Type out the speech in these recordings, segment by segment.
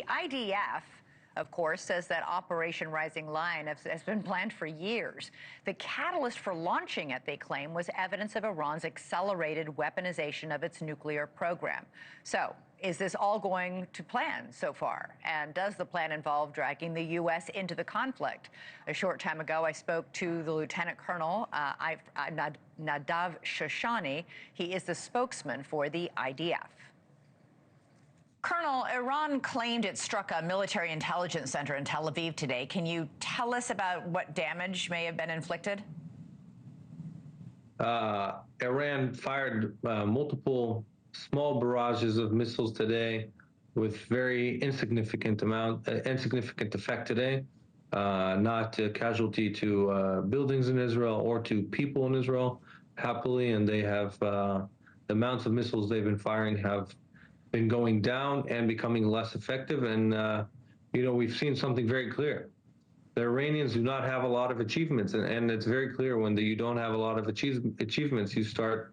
IDF, of course, says that Operation Rising Lion has been planned for years. The catalyst for launching it, they claim, was evidence of Iran's accelerated weaponization of its nuclear program. So, is this all going to plan so far? And does the plan involve dragging the U.S. into the conflict? A short time ago, I spoke to the Lieutenant Colonel Nadav Shoshani. He is the spokesman for the IDF. Colonel, Iran claimed it struck a military intelligence center in Tel Aviv today. Can you tell us about what damage may have been inflicted? Iran fired multiple small barrages of missiles today with very insignificant effect today, not a casualty to buildings in Israel or to people in Israel, happily, and they have the amounts of missiles they've been firing have been going down and becoming less effective. And, we've seen something very clear. The Iranians do not have a lot of achievements. And it's very clear when you don't have a lot of achievements, you start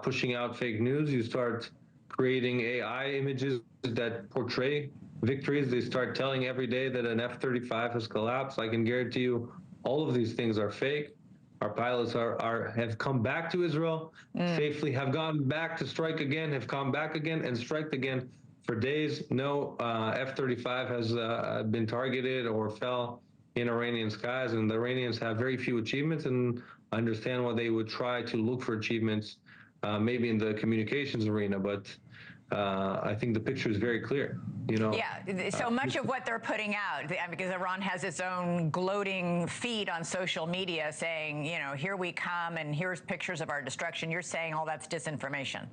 pushing out fake news. You start creating AI images that portray victories. They start telling every day that an F-35 has collapsed. I can guarantee you all of these things are fake. Our pilots have come back to Israel safely, have gone back to strike again, have come back again and striked again for days. No F-35 has been targeted or fell in Iranian skies, and the Iranians have very few achievements, and understand why they would try to look for achievements maybe in the communications arena, but I think the picture is very clear. Yeah, so much of what they're putting out, because Iran has its own gloating feed on social media saying, here we come and here's pictures of our destruction. You're saying all that's disinformation.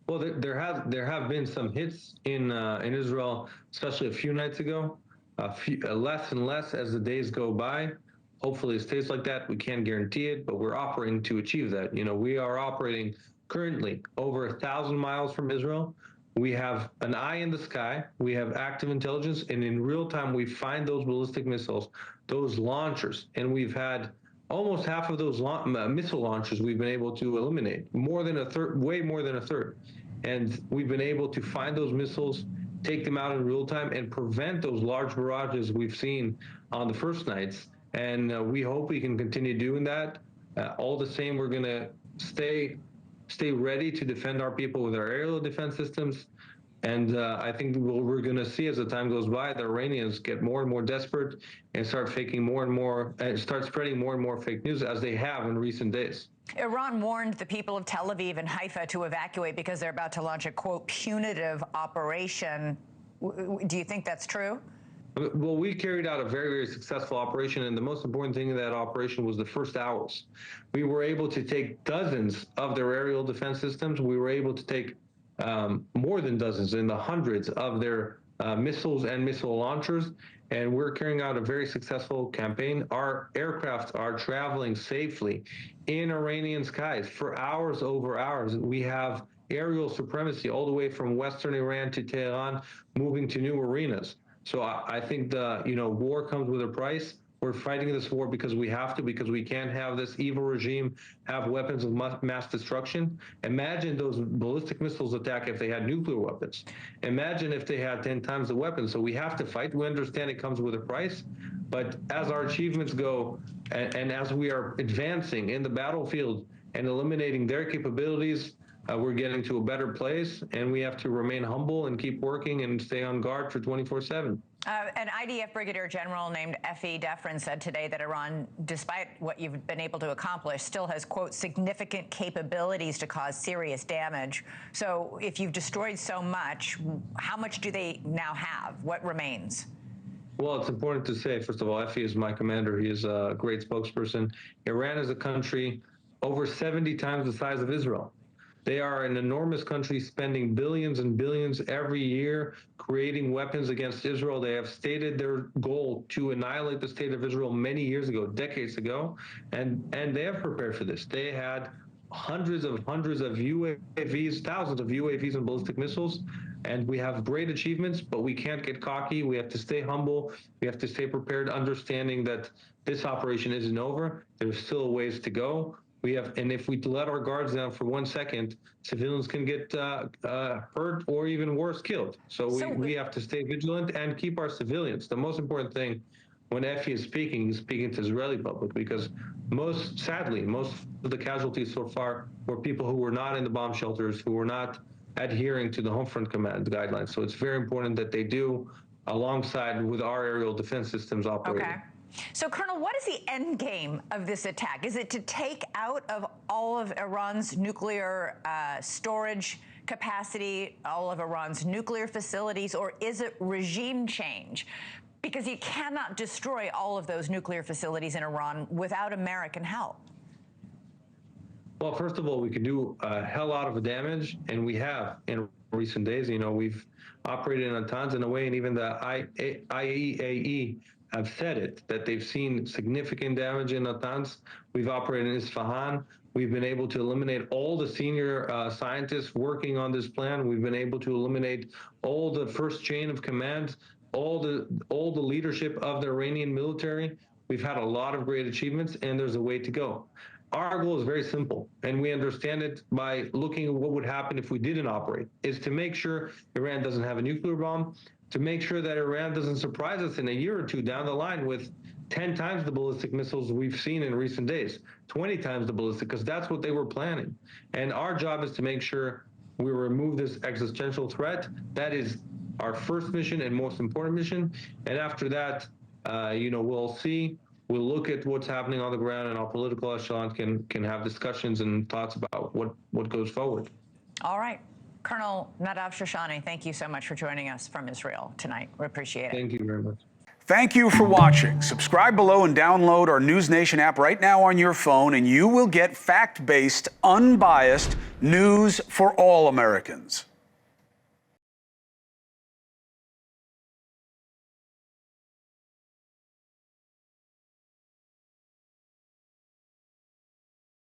Well, there have been some hits in Israel, especially a few nights ago, less and less as the days go by. Hopefully it stays like that. We can't guarantee it, but we're operating to achieve that. We are operating currently over 1,000 miles from Israel. We have an eye in the sky. We have active intelligence, and in real time, we find those ballistic missiles, those launchers, and we've had almost half of those missile launchers we've been able to eliminate, more than a third, way more than a third. And we've been able to find those missiles, take them out in real time, and prevent those large barrages we've seen on the first nights. And we hope we can continue doing that. All the same, we're going to stay ready to defend our people with our aerial defense systems. And I think what we're going to see as the time goes by, the Iranians get more and more desperate and start faking more and more, and start spreading more and more fake news, as they have in recent days. Iran warned the people of Tel Aviv and Haifa to evacuate because they're about to launch a, quote, punitive operation. Do you think that's true? Well, we carried out a very, very successful operation, and the most important thing in that operation was the first hours. We were able to take dozens of their aerial defense systems. We were able to take more than dozens, in the hundreds of their missiles and missile launchers, and we're carrying out a very successful campaign. Our aircraft are traveling safely in Iranian skies for hours over hours. We have aerial supremacy all the way from Western Iran to Tehran, moving to new arenas. So I think the war comes with a price. We're fighting this war because we have to, because we can't have this evil regime have weapons of mass destruction. Imagine those ballistic missiles attack if they had nuclear weapons. Imagine if they had 10 times the weapons. So we have to fight. We understand it comes with a price. But as our achievements go, and as we are advancing in the battlefield and eliminating their capabilities, we're getting to a better place, and we have to remain humble and keep working and stay on guard for 24/7. An IDF Brigadier General named Effie Defrin said today that Iran, despite what you've been able to accomplish, still has, quote, significant capabilities to cause serious damage. So if you've destroyed so much, how much do they now have? What remains? Well, it's important to say, first of all, Effie is my commander. He is a great spokesperson. Iran is a country over 70 times the size of Israel. They are an enormous country, spending billions and billions every year creating weapons against Israel. They have stated their goal to annihilate the state of Israel many years ago, decades ago, and they have prepared for this. They had hundreds of UAVs, thousands of UAVs and ballistic missiles, and we have great achievements, but we can't get cocky. We have to stay humble. We have to stay prepared, understanding that this operation isn't over. There's still a ways to go. And if we let our guards down for 1 second, civilians can get hurt or even worse, killed. So we have to stay vigilant and keep our civilians. The most important thing when Effie is speaking, he's speaking to Israeli public, because sadly, most of the casualties so far were people who were not in the bomb shelters, who were not adhering to the Home Front Command guidelines. So it's very important that they do, alongside with our aerial defense systems operating. Okay. So, Colonel, what is the end game of this attack? Is it to take out of all of Iran's nuclear storage capacity, all of Iran's nuclear facilities, or is it regime change? Because you cannot destroy all of those nuclear facilities in Iran without American help. Well, first of all, we could do a hell lot of damage, and we have in recent days. You know, we've operated in Natanz in a way, and even the IAEA have said it, that they've seen significant damage in Natanz. We've operated in Isfahan. We've been able to eliminate all the senior scientists working on this plan. We've been able to eliminate all the first chain of command, all the leadership of the Iranian military. We've had a lot of great achievements, and there's a way to go. Our goal is very simple, and we understand it by looking at what would happen if we didn't operate, is to make sure Iran doesn't have a nuclear bomb, to make sure that Iran doesn't surprise us in a year or two down the line with 10 times the ballistic missiles we've seen in recent days, 20 times the ballistic, because that's what they were planning. And our job is to make sure we remove this existential threat. That is our first mission and most important mission. And after that, we'll see. We'll look at what's happening on the ground, and our political echelon can have discussions and thoughts about what goes forward. All right. Colonel Nadav Shoshani, thank you so much for joining us from Israel tonight. We appreciate it. Thank you very much. Thank you for watching. Subscribe below and download our NewsNation app right now on your phone, and you will get fact-based, unbiased news for all Americans.